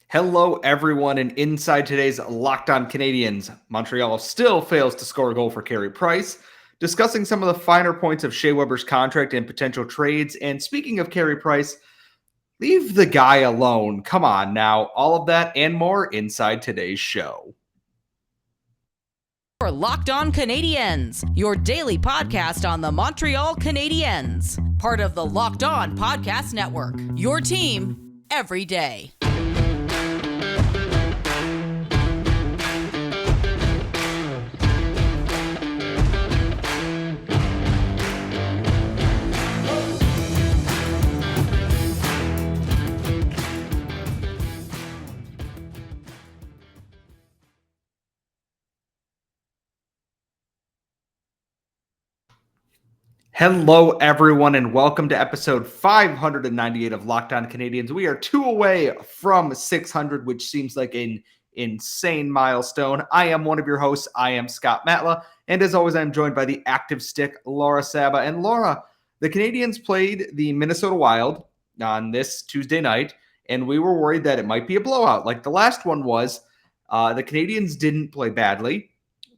Hello, everyone, and inside today's Locked On Canadiens, Montreal still fails to score a goal for Carey Price, discussing some of the finer points of Shea Weber's contract and potential trades. And speaking of Carey Price, leave the guy alone. Come on now. All of that and more inside today's show. For Locked On Canadiens, your daily podcast on the Montreal Canadiens, part of the Locked On Podcast Network, your team every day. Hello, everyone, and welcome to episode 598 of Locked On Canadiens. We are 2 away from 600, which seems like an insane milestone. I am one of your hosts. I am Scott Matla, and as always, I'm joined by the active stick, Laura Saba. And Laura, the Canadiens played the Minnesota Wild on this Tuesday night, and we were worried that it might be a blowout like the last one was. The Canadiens didn't play badly.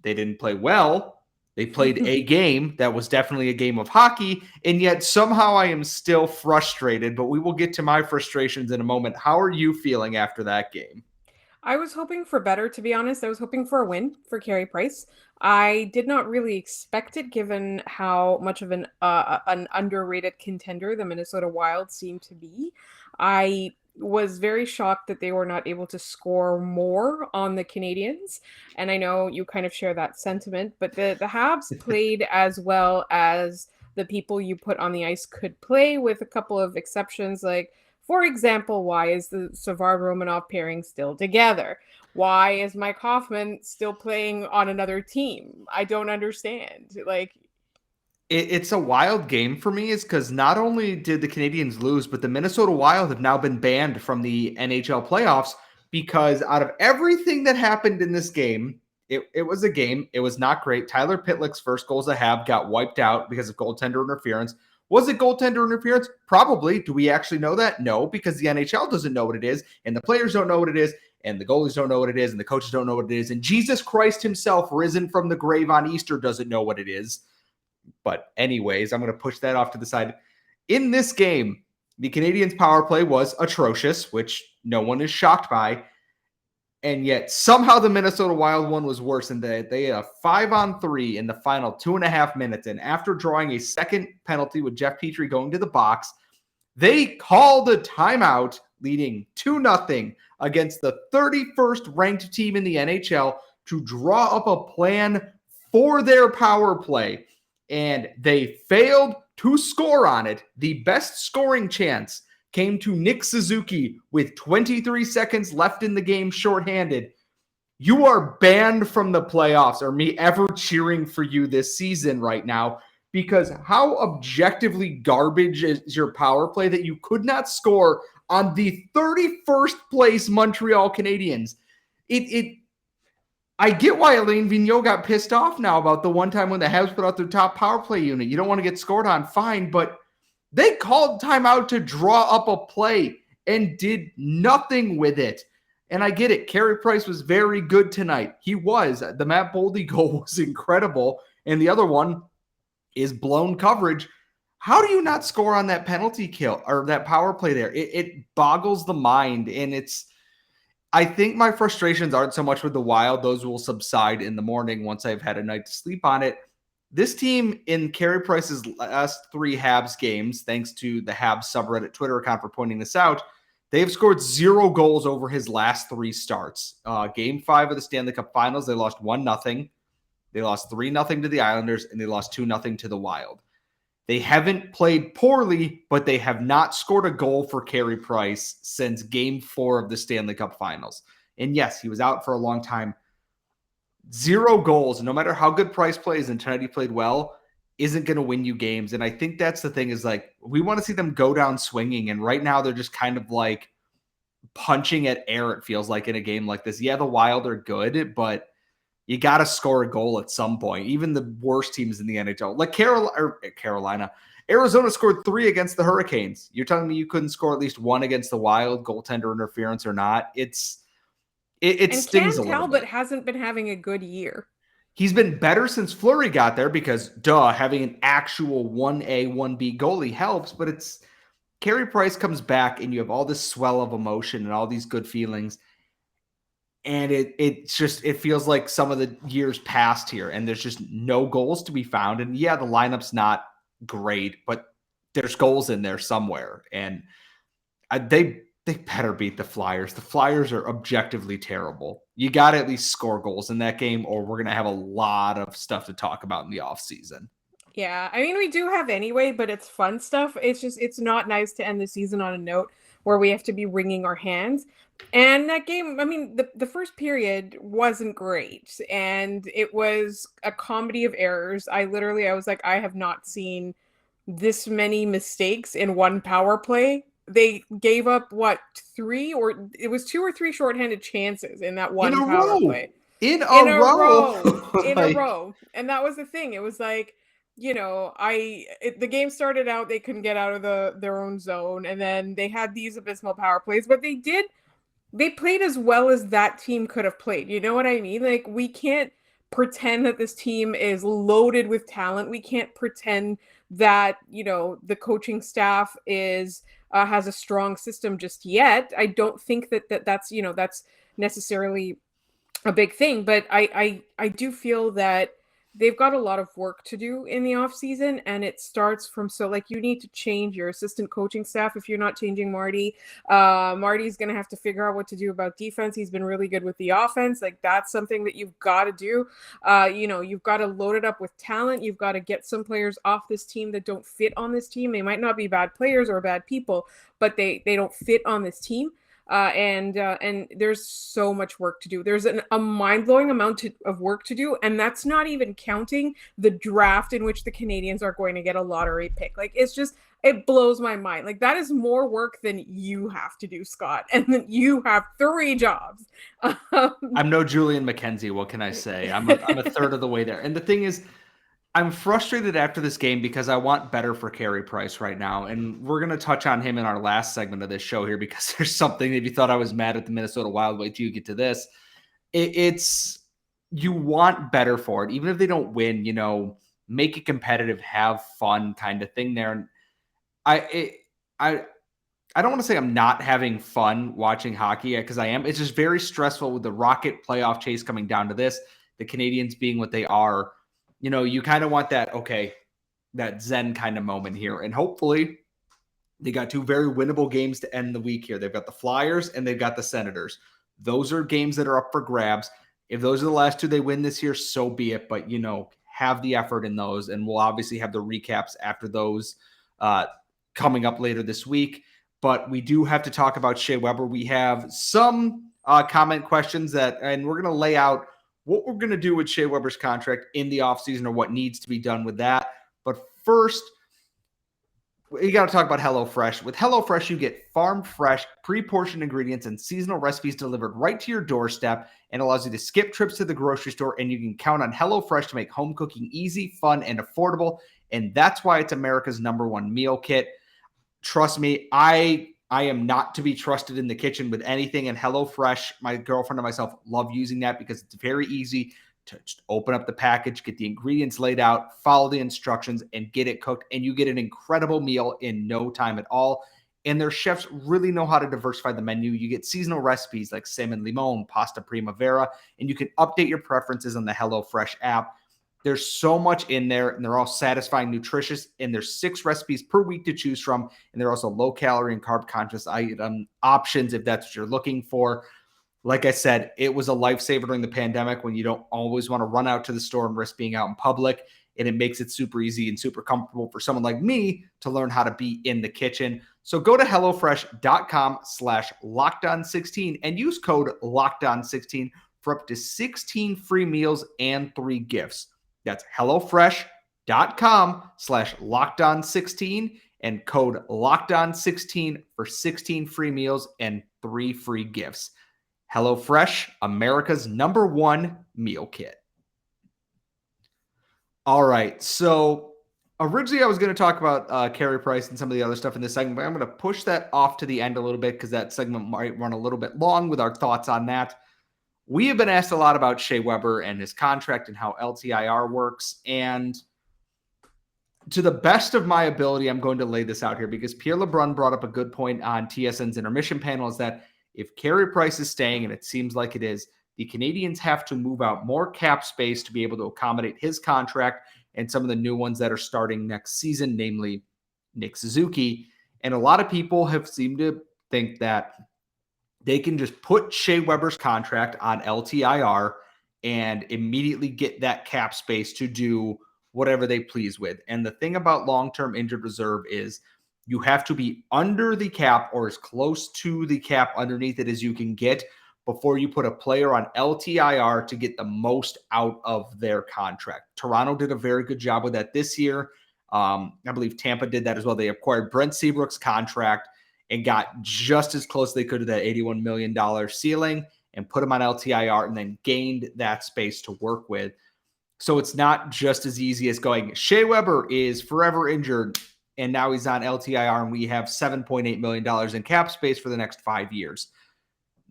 They didn't play well. They played a game that was definitely a game of hockey, and yet somehow I am still frustrated, but we will get to my frustrations in a moment. How are you feeling after that game? I was hoping for better, to be honest. I was hoping for a win for Carey Price. I did not really expect it, given how much of an underrated contender the Minnesota Wild seemed to be. I was very shocked that they were not able to score more on the Canadiens. And I know you kind of share that sentiment, but the Habs played as well as the people you put on the ice could play, with a couple of exceptions. Like, for example, why is the Savard-Romanov pairing still together? Why is Mike Hoffman still playing on another team? I don't understand. It's a wild game for me, is because not only did the Canadiens lose, but the Minnesota Wild have now been banned from the NHL playoffs because out of everything that happened in this game, it was a game. It was not great. Tyler Pitlick's first goals I have got wiped out because of goaltender interference. Was it goaltender interference? Probably. Do we actually know that? No, because the NHL doesn't know what it is, and the players don't know what it is, and the goalies don't know what it is, and the coaches don't know what it is, and Jesus Christ himself, risen from the grave on Easter, doesn't know what it is. But anyways, I'm going to push that off to the side. In this game, the Canadiens' power play was atrocious, which no one is shocked by. And yet somehow the Minnesota Wild one was worse, and they had a 5-on-3 in the final 2.5 minutes. And after drawing a second penalty with Jeff Petrie going to the box, they called a timeout, leading 2-0 against the 31st ranked team in the NHL to draw up a plan for their power play. And they failed to score on it. The best scoring chance came to Nick Suzuki with 23 seconds left in the game, shorthanded. You are banned from the playoffs, or me ever cheering for you this season right now, because how objectively garbage is your power play that you could not score on the 31st place Montreal Canadiens? I get why Alain Vigneault got pissed off now about the one time when the Habs put out their top power play unit. You don't want to get scored on, fine, but they called timeout to draw up a play and did nothing with it. And I get it. Carey Price was very good tonight. He was. The Matt Boldy goal was incredible. And the other one is blown coverage. How do you not score on that penalty kill or that power play there? It boggles the mind, and I think my frustrations aren't so much with the Wild. Those will subside in the morning once I've had a night to sleep on it. This team, in Carey Price's last 3 Habs games, thanks to the Habs subreddit Twitter account for pointing this out, they've scored 0 goals over his last 3 starts. Game 5 of the Stanley Cup Finals, they lost 1-0. They lost 3-0 to the Islanders, and they lost 2-0 to the Wild. They haven't played poorly, but they have not scored a goal for Carey Price since Game 4 of the Stanley Cup Finals. And yes, he was out for a long time. 0 goals, no matter how good Price plays, and tonight he played well, isn't going to win you games. And I think that's the thing, is like, we want to see them go down swinging. And right now they're just kind of like punching at air, it feels like, in a game like this. Yeah, the Wild are good, but you got to score a goal at some point. Even the worst teams in the NHL, like Carolina, Arizona scored 3 against the Hurricanes. You're telling me you couldn't score at least 1 against the Wild, goaltender interference or not? It stings a little bit. Talbot hasn't been having a good year. He's been better since Fleury got there because, having an actual 1A, 1B goalie helps, but it's Carey Price comes back and you have all this swell of emotion and all these good feelings. And it feels like some of the years past here and there's just no goals to be found. And yeah, the lineup's not great, but there's goals in there somewhere. And they better beat the Flyers. The Flyers are objectively terrible. You got to at least score goals in that game or we're going to have a lot of stuff to talk about in the offseason. Yeah, I mean, we do have anyway, but it's fun stuff. It's not nice to end the season on a note where we have to be wringing our hands. And that game, I mean, the first period wasn't great. And it was a comedy of errors. I was like, I have not seen this many mistakes in one power play. They gave up, 3 or it was 2 or 3 shorthanded chances in that one power play. In a row. And that was the thing. It was like, the game started out, they couldn't get out of their own zone, and then they had these abysmal power plays, but they played as well as that team could have played. You know what I mean? Like, we can't pretend that this team is loaded with talent. We can't pretend that, the coaching staff has a strong system just yet. I don't think that's necessarily a big thing, but I do feel that they've got a lot of work to do in the off season, and it starts from, you need to change your assistant coaching staff. If you're not changing Marty, Marty's going to have to figure out what to do about defense. He's been really good with the offense. Like, that's something that you've got to do. You've got to load it up with talent. You've got to get some players off this team that don't fit on this team. They might not be bad players or bad people, but they don't fit on this team. And there's so much work to do. There's a mind-blowing amount of work to do, and that's not even counting the draft in which the Canadiens are going to get a lottery pick. Like, it blows my mind. Like, that is more work than you have to do, Scott, and then you have 3 jobs. I'm no Julian McKenzie. What can I say? I'm a third of the way there. And the thing is, I'm frustrated after this game because I want better for Carey Price right now. And we're going to touch on him in our last segment of this show here because there's something, if you thought I was mad at the Minnesota Wild, wait till you get to this. You want better for it. Even if they don't win, make it competitive, have fun kind of thing there. And I don't want to say I'm not having fun watching hockey because I am. It's just very stressful with the Rocket playoff chase coming down to this, the Canadiens being what they are. You kind of want that Zen kind of moment here. And hopefully they got 2 very winnable games to end the week here. They've got the Flyers and they've got the Senators. Those are games that are up for grabs. If those are the last 2 they win this year, so be it. But, have the effort in those. And we'll obviously have the recaps after those coming up later this week. But we do have to talk about Shea Weber. We have some comment questions and we're going to lay out what we're going to do with Shea Weber's contract in the offseason or what needs to be done with that. But first, you got to talk about HelloFresh. With HelloFresh, you get farm fresh, pre-portioned ingredients and seasonal recipes delivered right to your doorstep and allows you to skip trips to the grocery store, and you can count on HelloFresh to make home cooking easy, fun, and affordable. And that's why it's America's #1 meal kit. Trust me, I am not to be trusted in the kitchen with anything, and HelloFresh, my girlfriend and myself love using that because it's very easy to just open up the package, get the ingredients laid out, follow the instructions, and get it cooked, and you get an incredible meal in no time at all. And their chefs really know how to diversify the menu. You get seasonal recipes like salmon limon, pasta primavera, and you can update your preferences on the HelloFresh app. There's so much in there, and they're all satisfying, nutritious, and there's 6 recipes per week to choose from, and they're also low-calorie and carb-conscious item options if that's what you're looking for. Like I said, it was a lifesaver during the pandemic when you don't always want to run out to the store and risk being out in public, and it makes it super easy and super comfortable for someone like me to learn how to be in the kitchen. So go to HelloFresh.com/LockedOn16 and use code LockedOn16 for up to 16 free meals and 3 gifts. That's HelloFresh.com/LockedOn16 and code LockedOn16 for 16 free meals and 3 free gifts. HelloFresh, America's #1 meal kit. All right. So originally I was going to talk about Carey Price and some of the other stuff in this segment, but I'm going to push that off to the end a little bit because that segment might run a little bit long with our thoughts on that. We have been asked a lot about Shea Weber and his contract and how LTIR works. And to the best of my ability, I'm going to lay this out here because Pierre LeBrun brought up a good point on TSN's intermission panel is that if Carey Price is staying, and it seems like it is, the Canadiens have to move out more cap space to be able to accommodate his contract and some of the new ones that are starting next season, namely Nick Suzuki. And a lot of people have seemed to think that they can just put Shea Weber's contract on LTIR and immediately get that cap space to do whatever they please with. And the thing about long-term injured reserve is you have to be under the cap or as close to the cap underneath it as you can get before you put a player on LTIR to get the most out of their contract. Toronto did a very good job with that this year. I believe Tampa did that as well. They acquired Brent Seabrook's contract and got just as close as they could to that $81 million ceiling and put him on LTIR and then gained that space to work with. So it's not just as easy as going, Shea Weber is forever injured and now he's on LTIR and we have $7.8 million in cap space for the next 5 years.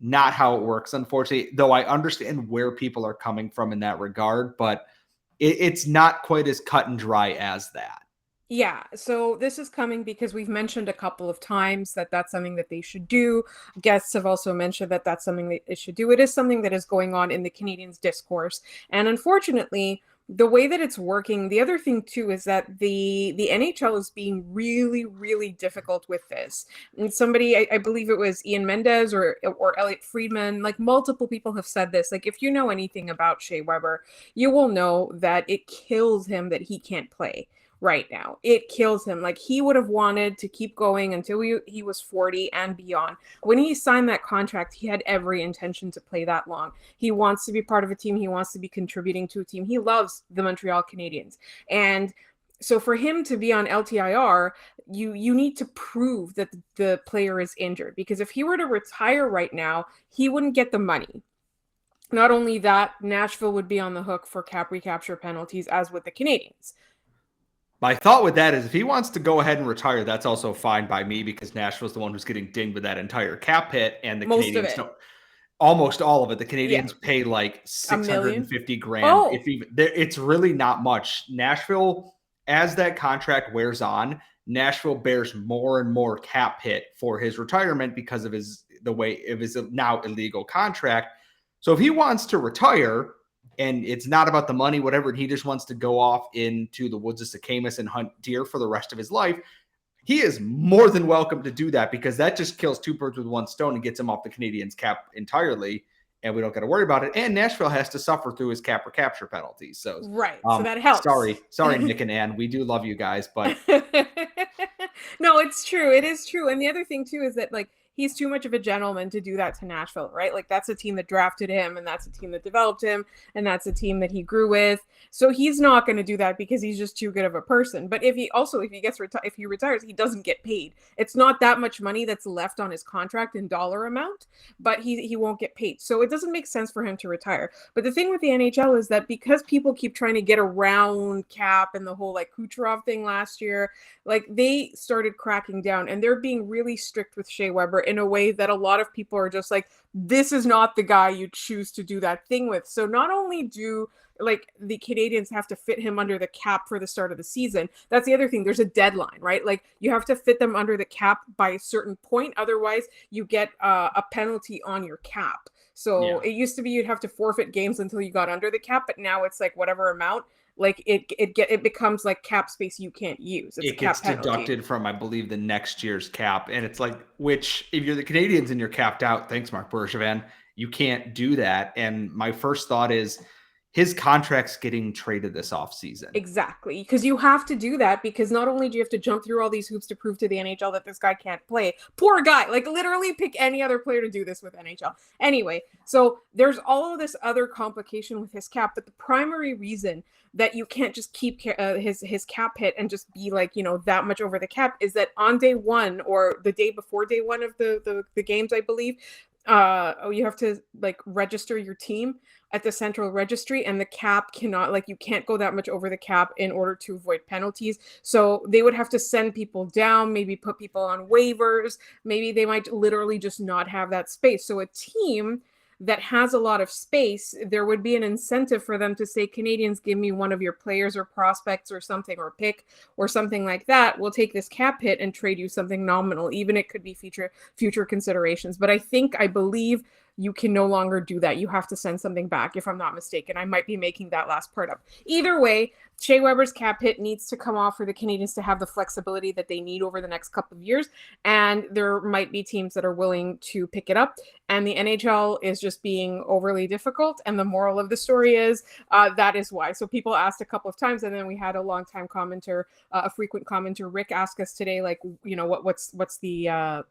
Not how it works, unfortunately, though I understand where people are coming from in that regard, but it's not quite as cut and dry as that. Yeah, so this is coming because we've mentioned a couple of times that that's something that they should do. Guests have also mentioned that that's something that they should do. It is something that is going on in the Canadiens discourse. And unfortunately, the way that it's working, the other thing too is that the NHL is being really, really difficult with this. And somebody, I believe it was Ian Mendez or Elliot Friedman, like multiple people have said this. Like if you know anything about Shea Weber, you will know that it kills him that he can't play right now. It kills him. Like he would have wanted to keep going until he was 40 and beyond. When he signed that contract, he had every intention to play that long. He wants to be part of a team. He wants to be contributing to a team. He loves the Montreal Canadiens. And so for him to be on LTIR, you need to prove that the player is injured, because if he were to retire right now, he wouldn't get the money. Not only that, Nashville would be on the hook for cap recapture penalties, as with the Canadiens. My thought with that is if he wants to go ahead and retire, that's also fine by me because Nashville's the one who's getting dinged with that entire cap hit, and the Canadiens don't. Almost all of it. The Canadiens pay like $650,000. Oh. If even, it's really not much. Nashville, as that contract wears on, Nashville bears more and more cap hit for his retirement because of his now illegal contract. So if he wants to retire, and it's not about the money, whatever, and he just wants to go off into the woods of Sakamas and hunt deer for the rest of his life, he is more than welcome to do that because that just kills two birds with one stone and gets him off the Canadiens cap entirely, and we don't got to worry about it. And Nashville has to suffer through his cap recapture penalties. So right, so that helps. Sorry, Nick and Ann. We do love you guys, but no, it's true. It is true. And the other thing too is that like he's too much of a gentleman to do that to Nashville, right? Like that's a team that drafted him, and that's a team that developed him, and that's a team that he grew with. So he's not going to do that because he's just too good of a person. But if he retires, he doesn't get paid. It's not that much money that's left on his contract in dollar amount, but he won't get paid. So it doesn't make sense for him to retire. But the thing with the NHL is that because people keep trying to get around cap and the whole like Kucherov thing last year, like they started cracking down, and they're being really strict with Shea Weber in a way that a lot of people are just like, this is not the guy you choose to do that thing with. So not only do like the Canadiens have to fit him under the cap for the start of the season, that's the other thing. There's a deadline, right? Like you have to fit them under the cap by a certain point. Otherwise you get a penalty on your cap. So It used to be you'd have to forfeit games until you got under the cap, but now it's like whatever amount. Like it becomes like cap space you can't use. It gets deducted from, I believe, the next year's cap. And it's like, which if you're the Canadiens and you're capped out, thanks, Mark Bergevin, you can't do that. And my first thought is his contract's getting traded this offseason. Exactly. Because you have to do that, because not only do you have to jump through all these hoops to prove to the NHL that this guy can't play. Poor guy. Like literally pick any other player to do this with NHL. Anyway, so there's all of this other complication with his cap, but the primary reason that you can't just keep his cap hit and just be like, that much over the cap is that on day one or the day before day one of the games, I believe, you have to like register your team at the central registry, and the cap cannot, like, you can't go that much over the cap in order to avoid penalties. So they would have to send people down, maybe put people on waivers. Maybe they might literally just not have that space. So a team that has a lot of space, there would be an incentive for them to say, Canadians, give me one of your players or prospects or something, or pick or something like that. We'll take this cap hit and trade you something nominal. Even it could be future considerations. But I believe you can no longer do that. You have to send something back, if I'm not mistaken. I might be making that last part up. Either way, Shea Weber's cap hit needs to come off for the Canadiens to have the flexibility that they need over the next couple of years. And there might be teams that are willing to pick it up. And the NHL is just being overly difficult. And the moral of the story is that is why. So people asked a couple of times, and then we had a longtime commenter, a frequent commenter, Rick, ask us today, like, what's the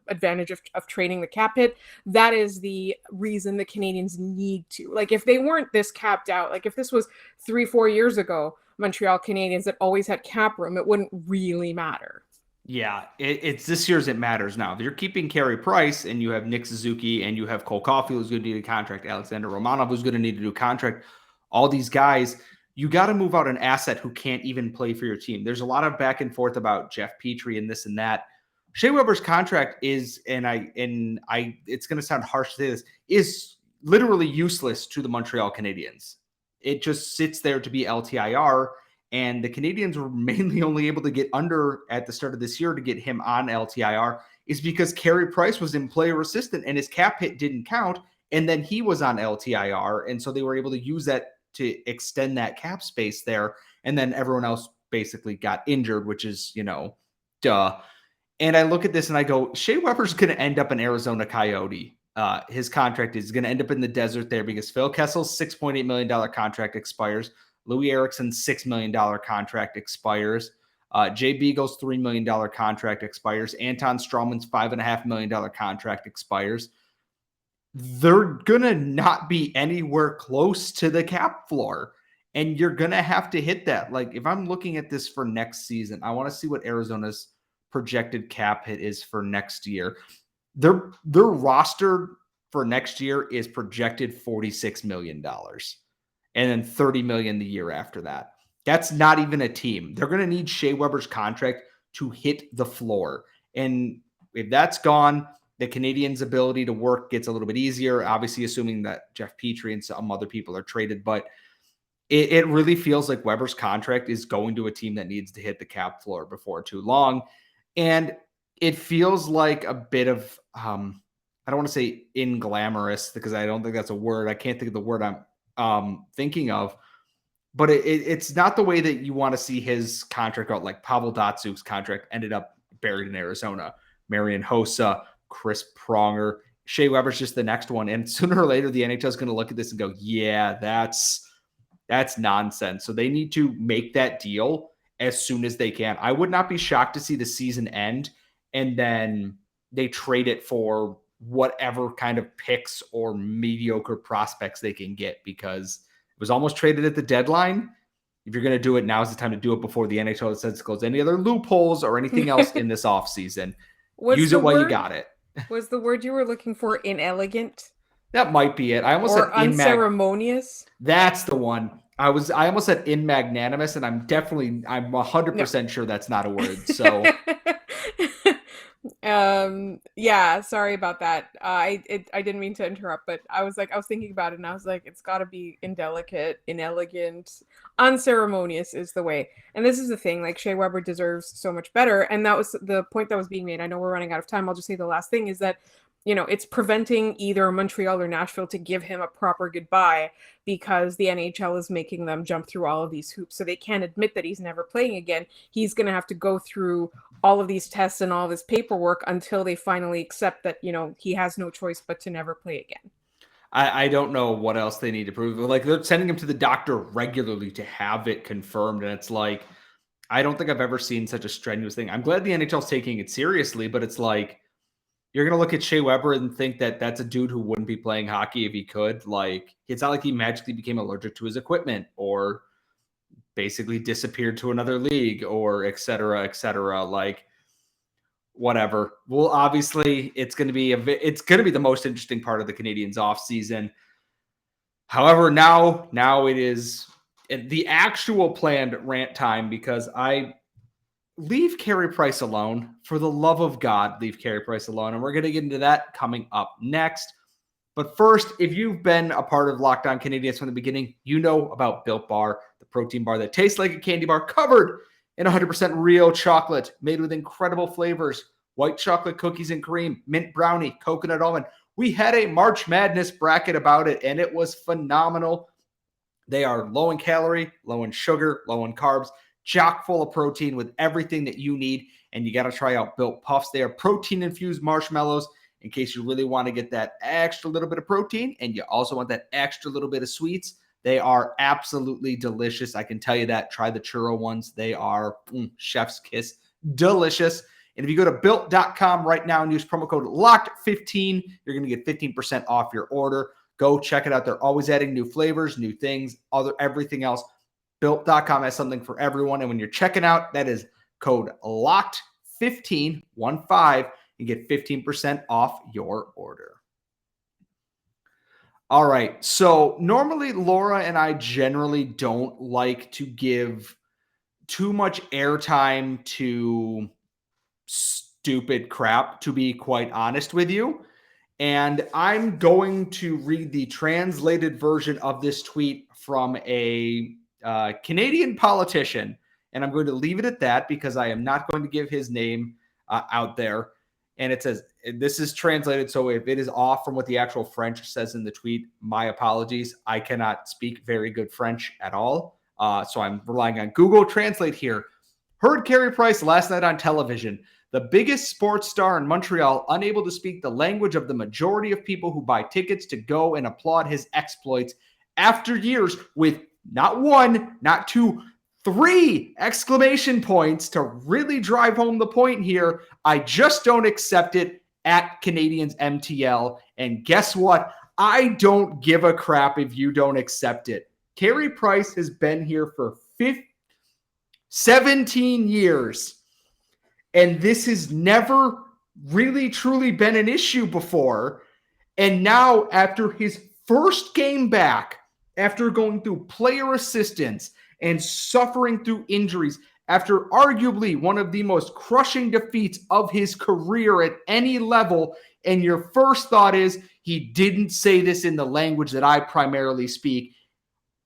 advantage of trading the cap hit? That is the reason the Canadiens need to. Like, if they weren't this capped out, like if this was 3-4 years ago, Montreal Canadiens that always had cap room, it wouldn't really matter. Yeah, it's this year's it matters now. If you're keeping Carey Price and you have Nick Suzuki and you have Cole Caulfield who's going to need a contract, Alexander Romanov who's going to need a new contract, all these guys, you got to move out an asset who can't even play for your team. There's a lot of back and forth about Jeff Petrie and this and that. Shea Weber's contract is, and it's going to sound harsh to say this, is literally useless to the Montreal Canadiens. It just sits there to be LTIR. And the Canadiens were mainly only able to get under at the start of this year to get him on LTIR is because Carey Price was in player assistant and his cap hit didn't count. And then he was on LTIR. And so they were able to use that to extend that cap space there. And then everyone else basically got injured, which is, duh. And I look at this and I go, Shea Weber's going to end up an Arizona Coyote. His contract is going to end up in the desert there because Phil Kessel's $6.8 million contract expires. Louis Erickson's $6 million contract expires. Jay Beagle's $3 million contract expires. Anton Strawman's $5.5 million contract expires. They're going to not be anywhere close to the cap floor. And you're going to have to hit that. Like, if I'm looking at this for next season, I want to see what Arizona's projected cap hit is for next year. Their roster for next year is projected $46 million. And then $30 million the year after that. That's not even a team. They're going to need Shea Weber's contract to hit the floor. And if that's gone, the Canadiens' ability to work gets a little bit easier, obviously assuming that Jeff Petrie and some other people are traded. But it really feels like Weber's contract is going to a team that needs to hit the cap floor before too long. And it feels like a bit of, I don't want to say inglamorous because I don't think that's a word. I can't think of the word I'm thinking of, but it's not the way that you want to see his contract out. Like Pavel Datsuk's contract ended up buried in Arizona. Marian Hossa, Chris Pronger, Shea Weber's just the next one. And sooner or later, the NHL is going to look at this and go, yeah, that's nonsense. So they need to make that deal as soon as they can. I would not be shocked to see the season end and then they trade it for whatever kind of picks or mediocre prospects they can get, because it was almost traded at the deadline. If you're going to do it, now's the time to do it before the NHL says to close any other loopholes or anything else in this offseason. Use it while you got it. Was the word you were looking for inelegant? That might be it. I almost said unceremonious. That's the one. I almost said immagnanimous, and I'm 100% sure that's not a word. So yeah, sorry about that. I didn't mean to interrupt, but I was thinking about it and I was like, it's gotta be indelicate, inelegant, unceremonious is the way. And this is the thing, like, Shea Weber deserves so much better. And that was the point that was being made. I know we're running out of time. I'll just say the last thing is that, it's preventing either Montreal or Nashville to give him a proper goodbye because the NHL is making them jump through all of these hoops. So they can't admit that he's never playing again. He's going to have to go through all of these tests and all this paperwork until they finally accept that, he has no choice but to never play again. I don't know what else they need to prove. Like, they're sending him to the doctor regularly to have it confirmed. And it's like, I don't think I've ever seen such a strenuous thing. I'm glad the NHL's taking it seriously, but it's like, you're going to look at Shea Weber and think that that's a dude who wouldn't be playing hockey if he could. Like, it's not like he magically became allergic to his equipment or basically disappeared to another league or et cetera, et cetera. Like, whatever. Well, obviously, it's going to be the most interesting part of the Canadiens offseason. However, now it is the actual planned rant time, because I leave Carey Price alone. For the love of God, leave Carey Price alone. And we're going to get into that coming up next. But first, if you've been a part of Locked On Canadiens from the beginning, you know about Built Bar, the protein bar that tastes like a candy bar covered in 100% real chocolate, made with incredible flavors: white chocolate cookies and cream, mint brownie, coconut almond. We had a March Madness bracket about it, and it was phenomenal. They are low in calorie, low in sugar, low in carbs, chock full of protein with everything that you need. And you got to try out Built Puffs. They are protein-infused marshmallows in case you really want to get that extra little bit of protein and you also want that extra little bit of sweets. They are absolutely delicious. I can tell you that. Try the churro ones. They are chef's kiss. Delicious. And if you go to built.com right now and use promo code LOCKED15, you're going to get 15% off your order. Go check it out. They're always adding new flavors, new things, everything else. Built.com has something for everyone. And when you're checking out, that is code LOCKED15, 15, and get 15% off your order. All right. So normally Laura and I generally don't like to give too much airtime to stupid crap, to be quite honest with you. And I'm going to read the translated version of this tweet from a Canadian politician. And I'm going to leave it at that because I am not going to give his name out there. And it says, this is translated, so if it is off from what the actual French says in the tweet, my apologies. I cannot speak very good French at all. So I'm relying on Google Translate here. Heard Carey Price last night on television. The biggest sports star in Montreal, unable to speak the language of the majority of people who buy tickets to go and applaud his exploits after years with not one, not two, 3 exclamation points to really drive home the point here. I just don't accept it at Canadiens MTL. And guess what? I don't give a crap if you don't accept it. Carey Price has been here for 17 years. And this has never really truly been an issue before. And now, after his first game back, after going through player assistance and suffering through injuries, after arguably one of the most crushing defeats of his career at any level, and your first thought is, he didn't say this in the language that I primarily speak.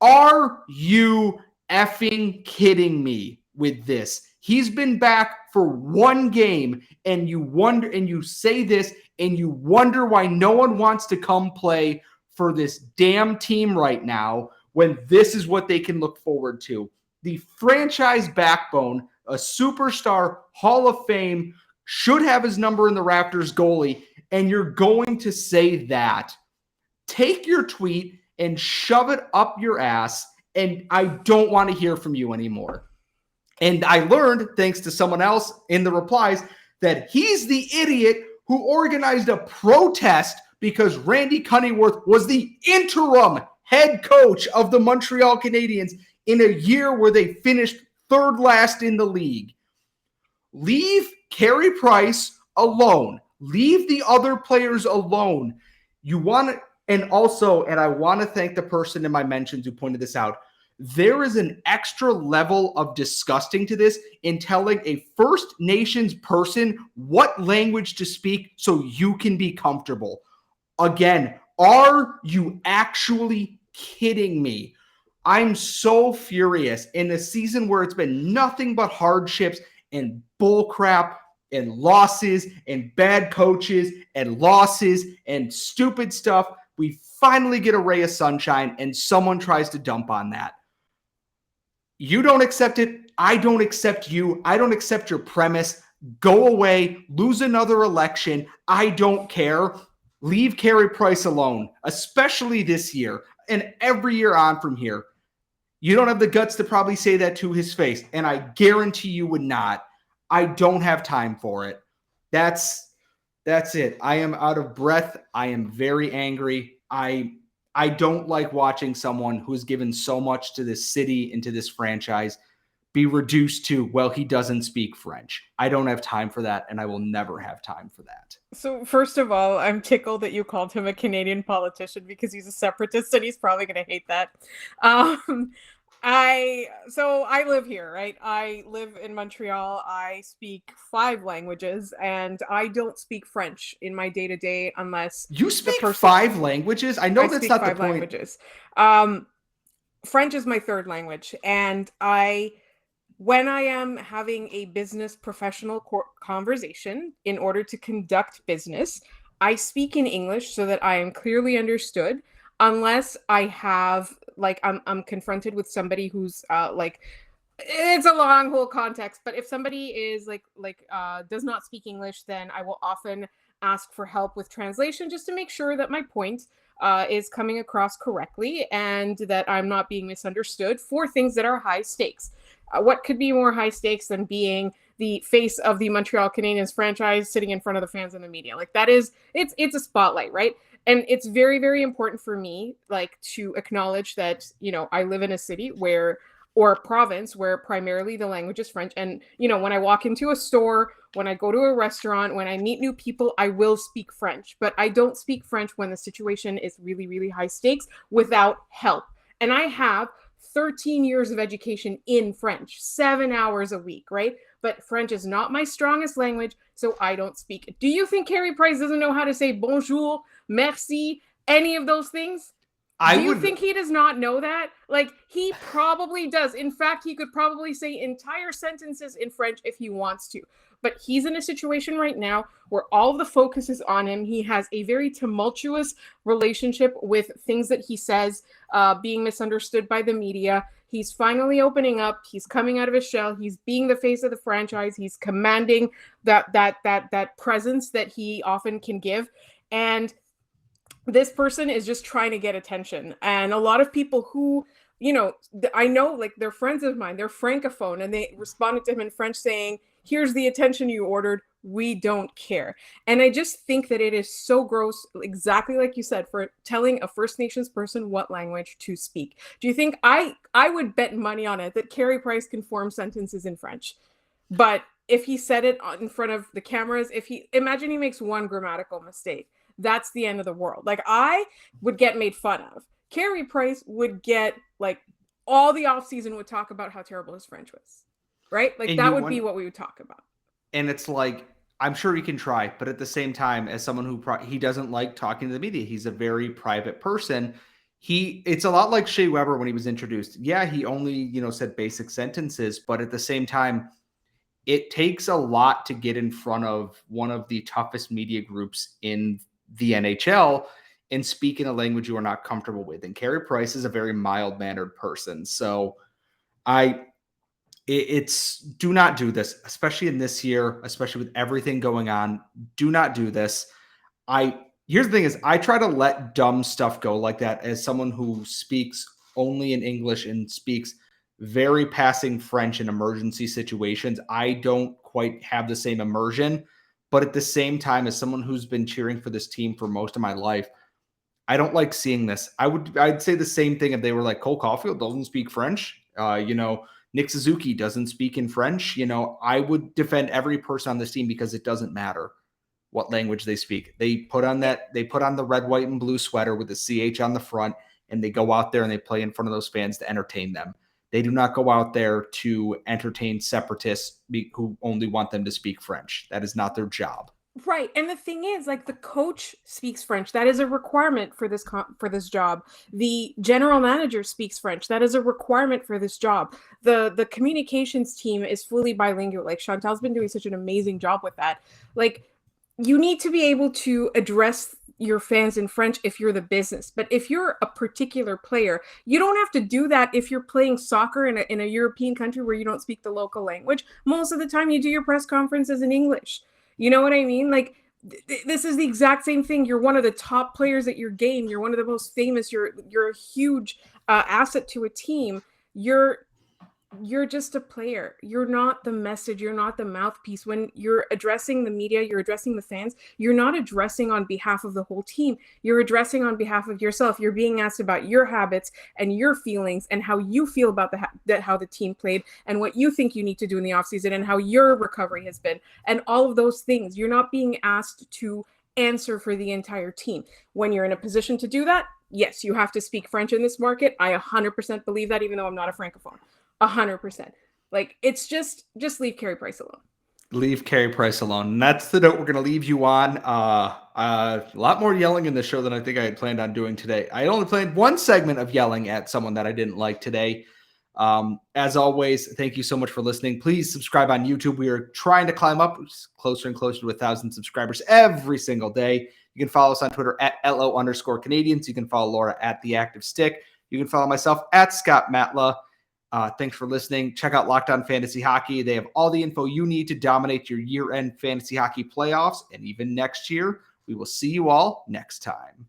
Are you effing kidding me with this? He's been back for one game, and you wonder, and you say this, and you wonder why no one wants to come play for this damn team right now when this is what they can look forward to. The franchise backbone, a superstar, Hall of Fame, should have his number in the rafters goalie, and you're going to say that. Take your tweet and shove it up your ass, and I don't want to hear from you anymore. And I learned, thanks to someone else in the replies, that he's the idiot who organized a protest because Randy Cunneyworth was the interim head coach of the Montreal Canadiens in a year where they finished third last in the league. Leave Carey Price alone. Leave the other players alone. You want to, and I want to thank the person in my mentions who pointed this out. There is an extra level of disgusting to this in telling a First Nations person what language to speak so you can be comfortable. Again, are you actually kidding me? I'm so furious in a season where it's been nothing but hardships and bullcrap and losses and bad coaches and losses and stupid stuff. We finally get a ray of sunshine and someone tries to dump on that. You don't accept it. I don't accept you. I don't accept your premise. Go away. Lose another election. I don't care. Leave Carey Price alone, especially this year and every year on from here. You don't have the guts to probably say that to his face, and I guarantee you would not. I don't have time for it. That's it. I am out of breath. I am very angry. I don't like watching someone who's given so much to this city and to this franchise be reduced to, well, he doesn't speak French. I don't have time for that, and I will never have time for that. So first of all, I'm tickled that you called him a Canadian politician because he's a separatist and he's probably going to hate that. I live here, right? I live in Montreal. I speak 5 languages, and I don't speak French in my day-to-day unless you speak 5 languages. I know that's not the point. Languages. French is my 3rd language, and when I am having a business professional conversation in order to conduct business, I speak in English so that I am clearly understood, unless I have I'm confronted with somebody who's it's a long whole context, but if somebody is does not speak English, then I will often ask for help with translation just to make sure that my point is coming across correctly and that I'm not being misunderstood for things that are high stakes. What could be more high stakes than being the face of the Montreal Canadiens franchise sitting in front of the fans and the media? It's a spotlight, right? And it's very, very important for me, to acknowledge that, I live in a city or a province where primarily the language is French. And, when I walk into a store, when I go to a restaurant, when I meet new people, I will speak French. But I don't speak French when the situation is really, really high stakes without help. And I have 13 years of education in French, 7 hours a week, right? But French is not my strongest language, so I don't speak it. Do you think Carey Price doesn't know how to say bonjour, merci, any of those things? Do you think he does not know that? He probably does. In fact, he could probably say entire sentences in French if he wants to. But he's in a situation right now where all of the focus is on him. He has a very tumultuous relationship with things that he says being misunderstood by the media. He's finally opening up. He's coming out of his shell. He's being the face of the franchise. He's commanding that presence that he often can give. And this person is just trying to get attention. And a lot of people who, I know, they're friends of mine, they're francophone, and they responded to him in French saying, "Here's the attention you ordered. We don't care." And I just think that it is so gross, exactly like you said, for telling a First Nations person what language to speak. Do you think I would bet money on it that Carey Price can form sentences in French? But if he said it in front of the cameras, imagine he makes one grammatical mistake, that's the end of the world. I would get made fun of. Carey Price would get all the offseason would talk about how terrible his French was. Right? That would be what we would talk about. And it's I'm sure he can try, but at the same time, as someone who he doesn't like talking to the media, he's a very private person. It's a lot like Shea Weber when he was introduced. Yeah, he only, said basic sentences, but at the same time, it takes a lot to get in front of one of the toughest media groups in the NHL and speak in a language you are not comfortable with. And Carey Price is a very mild-mannered person. So it's do not do this, especially in this year, especially with everything going on. Do not do this. Here's the thing is I try to let dumb stuff go like that as someone who speaks only in English and speaks very passing French in emergency situations. I don't quite have the same immersion, but at the same time, as someone who's been cheering for this team for most of my life, I don't like seeing this. I'd say the same thing if they were like Cole Caulfield doesn't speak French. Nick Suzuki doesn't speak in French. I would defend every person on this team because it doesn't matter what language they speak. They put on the red, white, and blue sweater with the CH on the front, and they go out there and they play in front of those fans to entertain them. They do not go out there to entertain separatists who only want them to speak French. That is not their job. Right. And the thing is, the coach speaks French. That is a requirement for this job. The general manager speaks French. That is a requirement for this job. The communications team is fully bilingual. Chantal's been doing such an amazing job with that. You need to be able to address your fans in French if you're the business. But if you're a particular player, you don't have to do that if you're playing soccer in a European country where you don't speak the local language. Most of the time you do your press conferences in English. You know what I mean? This is the exact same thing. You're one of the top players at your game. You're one of the most famous. You're a huge asset to a team. you're just a player. You're not the message. You're not the mouthpiece. When you're addressing the media, you're addressing the fans, you're not addressing on behalf of the whole team. You're addressing on behalf of yourself. You're being asked about your habits and your feelings and how you feel about how the team played and what you think you need to do in the offseason and how your recovery has been and all of those things. You're not being asked to answer for the entire team. When you're in a position to do that, yes, you have to speak French in this market. I 100% believe that, even though I'm not a francophone. 100%. Like, it's just leave Carey Price alone. Leave Carey Price alone. And that's the note we're going to leave you on. A lot more yelling in the show than I think I had planned on doing today. I only planned one segment of yelling at someone that I didn't like today. As always, thank you so much for listening. Please subscribe on YouTube. We are trying to climb up closer and closer to 1,000 subscribers every single day. You can follow us on Twitter at @LO_Canadiens. You can follow Laura at The Active Stick. You can follow myself at Scott Matla. Thanks for listening. Check out Locked On Fantasy Hockey. They have all the info you need to dominate your year-end fantasy hockey playoffs and even next year. We will see you all next time.